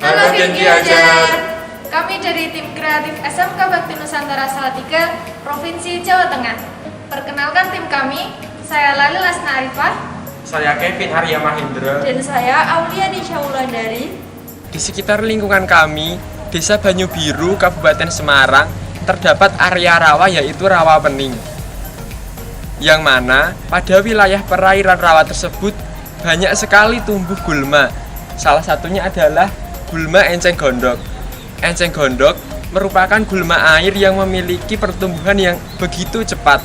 Halo Gen Ajar. Kami dari tim kreatif SMK Bakti Nusantara Salatiga, Provinsi Jawa Tengah. Perkenalkan tim kami, saya Lali Lasna Arifah. Saya Kevin Arya Mahindra. Dan saya Aulia Nisha Wulandari. Di sekitar lingkungan kami, Desa Banyu Biru, Kabupaten Semarang, terdapat area rawa yaitu Rawa Pening. Yang mana pada wilayah perairan rawa tersebut banyak sekali tumbuh gulma. Salah satunya adalah gulma enceng gondok. Enceng gondok merupakan gulma air yang memiliki pertumbuhan yang begitu cepat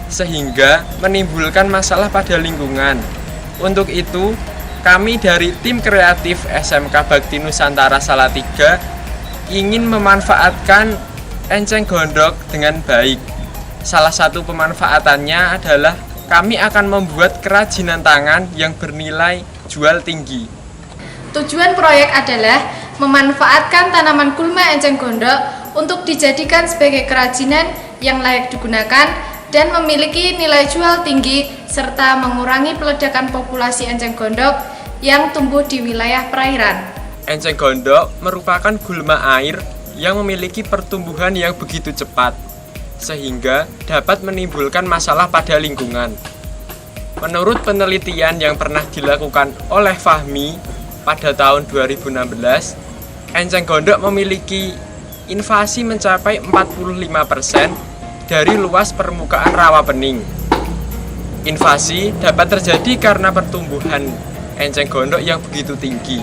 sehingga menimbulkan masalah pada lingkungan. Untuk itu, kami dari tim kreatif SMK Bakti Nusantara Salatiga ingin memanfaatkan enceng gondok dengan baik. Salah satu pemanfaatannya adalah kami akan membuat kerajinan tangan yang bernilai jual tinggi. Tujuan proyek adalah memanfaatkan tanaman gulma enceng gondok untuk dijadikan sebagai kerajinan yang layak digunakan dan memiliki nilai jual tinggi serta mengurangi peledakan populasi enceng gondok yang tumbuh di wilayah perairan. Enceng gondok merupakan gulma air yang memiliki pertumbuhan yang begitu cepat sehingga dapat menimbulkan masalah pada lingkungan. Menurut penelitian yang pernah dilakukan oleh Fahmi pada tahun 2016, enceng gondok memiliki invasi mencapai 45% dari luas permukaan rawa pening. Invasi dapat terjadi karena pertumbuhan enceng gondok yang begitu tinggi.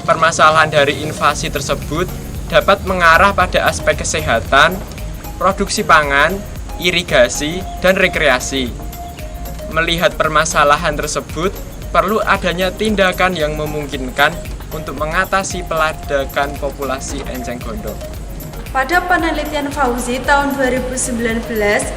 Permasalahan dari invasi tersebut dapat mengarah pada aspek kesehatan, produksi pangan, irigasi, dan rekreasi. Melihat permasalahan tersebut, perlu adanya tindakan yang memungkinkan untuk mengatasi peledakan populasi enceng gondok. Pada penelitian Fauzi tahun 2019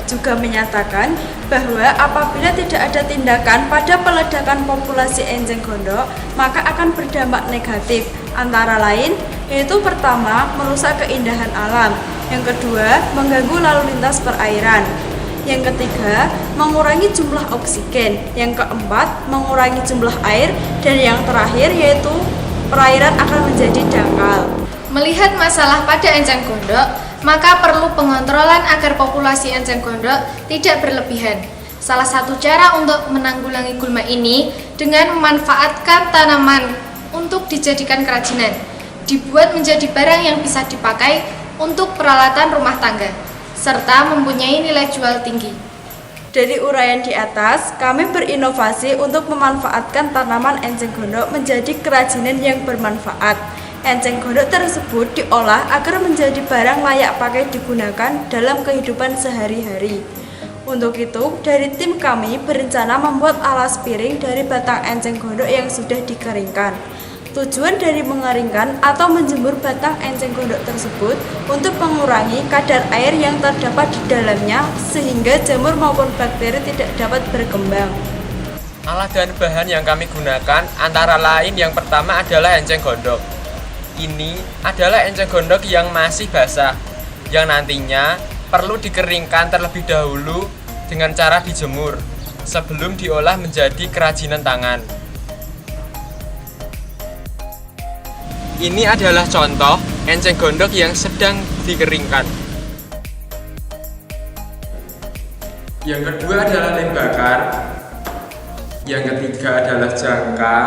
juga menyatakan bahwa apabila tidak ada tindakan pada peledakan populasi enceng gondok, maka akan berdampak negatif, antara lain yaitu pertama, merusak keindahan alam, yang kedua, mengganggu lalu lintas perairan, yang ketiga, mengurangi jumlah oksigen, yang keempat, mengurangi jumlah air, dan yang terakhir yaitu perairan akan menjadi dangkal. Melihat masalah pada enceng gondok, maka perlu pengontrolan agar populasi enceng gondok tidak berlebihan. Salah satu cara untuk menanggulangi gulma ini dengan memanfaatkan tanaman untuk dijadikan kerajinan, dibuat menjadi barang yang bisa dipakai untuk peralatan rumah tangga, serta mempunyai nilai jual tinggi. Dari uraian di atas, kami berinovasi untuk memanfaatkan tanaman enceng gondok menjadi kerajinan yang bermanfaat. Enceng gondok tersebut diolah agar menjadi barang layak pakai digunakan dalam kehidupan sehari-hari. Untuk itu, dari tim kami berencana membuat alas piring dari batang enceng gondok yang sudah dikeringkan. Tujuan dari mengeringkan atau menjemur batang enceng gondok tersebut untuk mengurangi kadar air yang terdapat di dalamnya sehingga jamur maupun bakteri tidak dapat berkembang. Alat dan bahan yang kami gunakan antara lain yang pertama adalah enceng gondok. Ini adalah enceng gondok yang masih basah, yang nantinya perlu dikeringkan terlebih dahulu dengan cara dijemur sebelum diolah menjadi kerajinan tangan. Ini adalah contoh enceng gondok yang sedang dikeringkan. Yang kedua adalah lem bakar. Yang ketiga adalah jangka.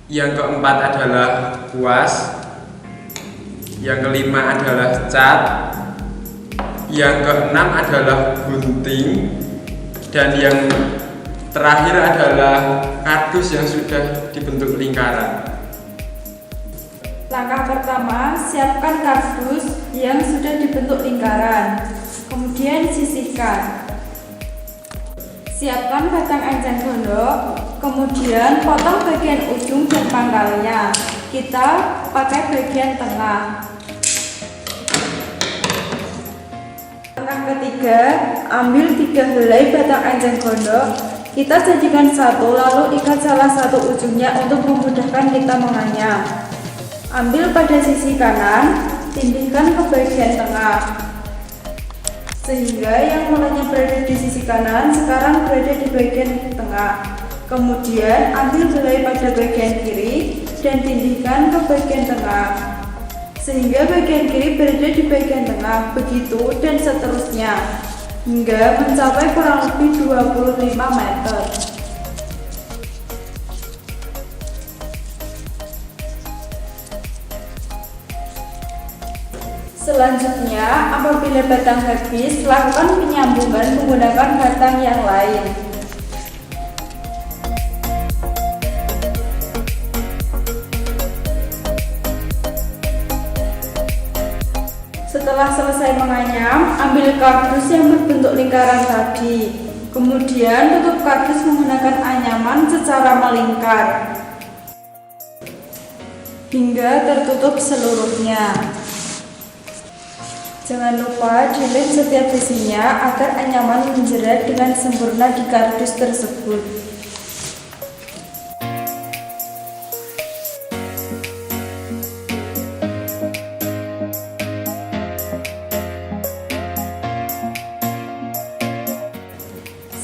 Yang keempat adalah kuas. Yang kelima adalah cat. Yang keenam adalah gunting. Dan yang terakhir adalah kardus yang sudah dibentuk lingkaran. Langkah pertama, siapkan kardus yang sudah dibentuk lingkaran. Kemudian sisihkan. Siapkan batang enceng gondok, kemudian potong bagian ujung dan pangkalnya. Kita pakai bagian tengah. Langkah ketiga, ambil 3 helai batang enceng gondok. Kita jadikan satu, lalu ikat salah satu ujungnya untuk memudahkan kita menganyam. Ambil pada sisi kanan, tindihkan ke bagian tengah. Sehingga yang mulanya berada di sisi kanan sekarang berada di bagian tengah. Kemudian ambil helai pada bagian kiri dan tindihkan ke bagian tengah, sehingga bagian kiri berada di bagian tengah, begitu dan seterusnya, hingga mencapai kurang lebih 25 meter. Selanjutnya, apabila batang habis, lakukan penyambungan menggunakan batang yang lain. Setelah selesai menganyam, ambil kardus yang berbentuk lingkaran tadi. Kemudian tutup kardus menggunakan anyaman secara melingkar hingga tertutup seluruhnya. Jangan lupa dilem setiap sisinya agar anyaman menjerat dengan sempurna di kardus tersebut.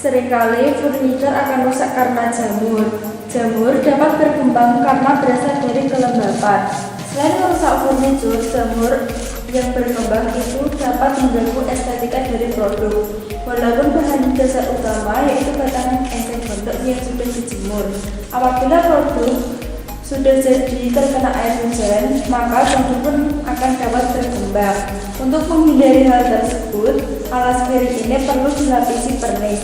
Seringkali furnitur akan rusak karena jamur. Jamur dapat berkembang karena berasal dari kelembapan. Selain merusak furnitur, jamur yang berkembang itu dapat mengganggu estetika dari produk. Walaupun bahan dasar utama yaitu batang enceng gondok yang sudah dijemur. Apabila produk sudah jadi terkena air hujan, maka jamur pun akan dapat berkembang. Untuk menghindari hal tersebut, alas piring ini perlu dilapisi pernis,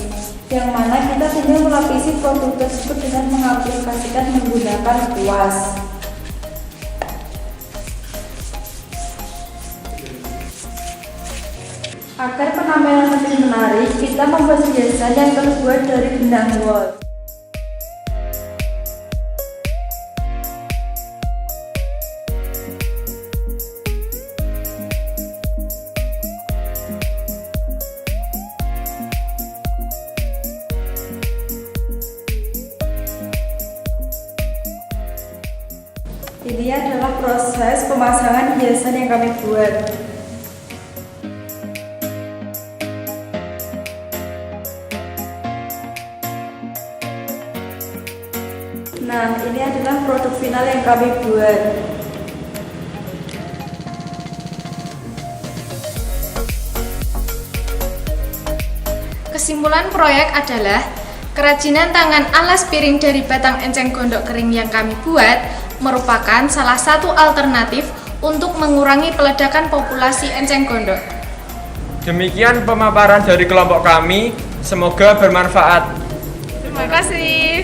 yang mana kita tinggal melapisi produk tersebut dengan mengaplikasikan menggunakan kuas. Agar penampilan lebih menarik, kita membuat hiasan yang terbuat dari benang wol. Ini adalah proses pemasangan hiasan yang kami buat. Nah, ini adalah produk final yang kami buat. Kesimpulan proyek adalah kerajinan tangan alas piring dari batang enceng gondok kering yang kami buat merupakan salah satu alternatif untuk mengurangi peledakan populasi enceng gondok. Demikian pemaparan dari kelompok kami, semoga bermanfaat. Terima kasih.